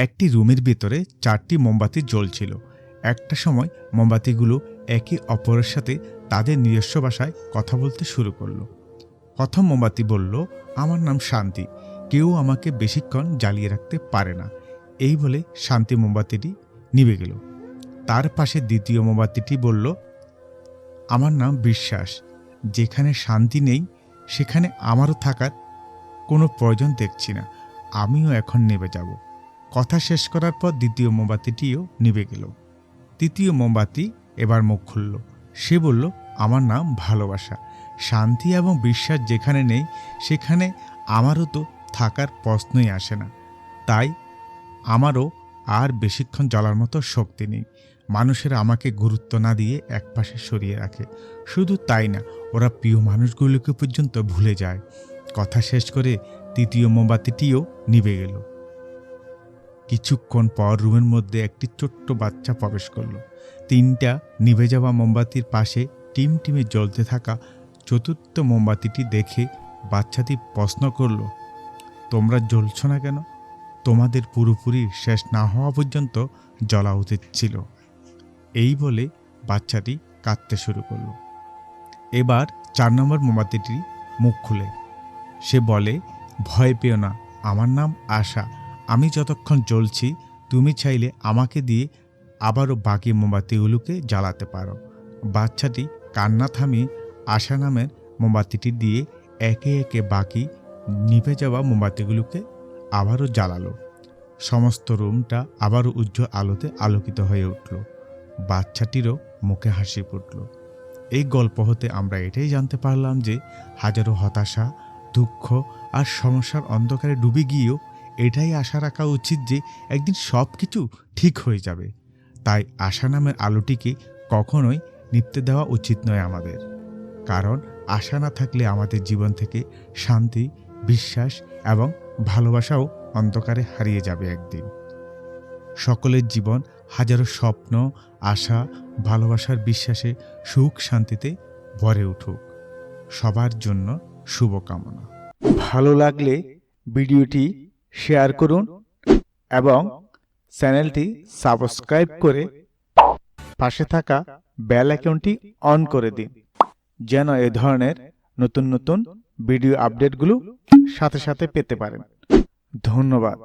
একটি রুমের ভিতরে 4টি মোমবাতি জ্বলছিল। একটা সময় মোমবাতিগুলো একে অপরের সাথে তাদের নিজস্ব ভাষায় কথা বলতে শুরু করলো। প্রথম মোমবাতি বলল, আমার নাম শান্তি, কেউ আমাকে বেশিক্ষণ জ্বালিয়ে রাখতে পারে না। এই বলে শান্তি মোমবাতিটি নিভে গেল। তার পাশে দ্বিতীয় মোমবাতিটি বলল, আমার নাম বিশ্বাস, যেখানে শান্তি নেই সেখানে আমারও থাকার কোনো প্রয়োজন দেখছি না, আমিও এখন নেভে যাব। কথা শেষ করার পর দ্বিতীয় মোমবাতিটিও নিভে গেল। তৃতীয় মোমবাতি এবার মুখ খুলল। সে বলল, আমার নাম ভালোবাসা, শান্তি এবং বিশ্বাস যেখানে নেই সেখানে আমারও তো থাকার প্রশ্নই আসে না, তাই আমারও আর বেশিক্ষণ জ্বলার মতো শক্তি নেই। মানুষেরা আমাকে গুরুত্ব না দিয়ে একপাশে সরিয়ে রাখে। শুধু তাই না, ওরা প্রিয় মানুষগুলোকে পর্যন্ত ভুলে যায়। কথা শেষ করে তৃতীয় মোমবাতিটিও নিভে গেল। কিছুক্ষণ পর রুমের মধ্যে একটি ছোট্ট বাচ্চা প্রবেশ করল। 3টা নিভে যাওয়া মোমবাতির পাশে টিমটিমে জ্বলতে থাকা চতুর্থ মোমবাতিটি দেখে বাচ্চাটি প্রশ্ন করল, তোমরা জ্বলছ না কেন? তোমাদের পুরোপুরি শেষ না হওয়া পর্যন্ত জ্বলা উচিত ছিল। এই বলে বাচ্চাটি কাঁদতে শুরু করল। এবার 4 নম্বর মোমবাতিটি মুখ খুলে সে বলে, ভয় পেও না, আমার নাম আশা, আমি যতক্ষণ জ্বলছি তুমি চাইলে আমাকে দিয়ে আবারও বাকি মোমবাতিগুলোকে জ্বালাতে পারো। বাচ্চাটি কান্না থামিয়ে আশা নামের মোমবাতিটি দিয়ে একে একে বাকি নিভে যাওয়া মোমবাতিগুলোকে আবারও জ্বালালো। সমস্ত রুমটা আবারও উজ্জ্বল আলোতে আলোকিত হয়ে উঠল। বাচ্চাটিরও মুখে হাসি ফুটল। এই গল্প হতে আমরা এটাই জানতে পারলাম যে হাজারো হতাশা, দুঃখ আর সমস্যার অন্ধকারে ডুবে গিয়েও এটাই আশা রাখা উচিত যে একদিন সব কিছু ঠিক হয়ে যাবে। তাই আশা নামের আলোটিকে কখনোই নিভতে দেওয়া উচিত নয় আমাদের, কারণ আশা না থাকলে আমাদের জীবন থেকে শান্তি, বিশ্বাস এবং ভালোবাসাও অন্ধকারে হারিয়ে যাবে একদিন। সকলের জীবন হাজারো স্বপ্ন, আশা, ভালোবাসার বিশ্বাসে সুখ শান্তিতে ভরে উঠুক। সবার জন্য শুভকামনা। ভালো লাগলে ভিডিওটি শেয়ার করুন এবং চ্যানেলটি সাবস্ক্রাইব করে পাশে থাকা বেল আইকনটি অন করে দিন, যেন এই ধরনের নতুন নতুন ভিডিও আপডেটগুলো সাথে সাথে পেতে পারেন। ধন্যবাদ।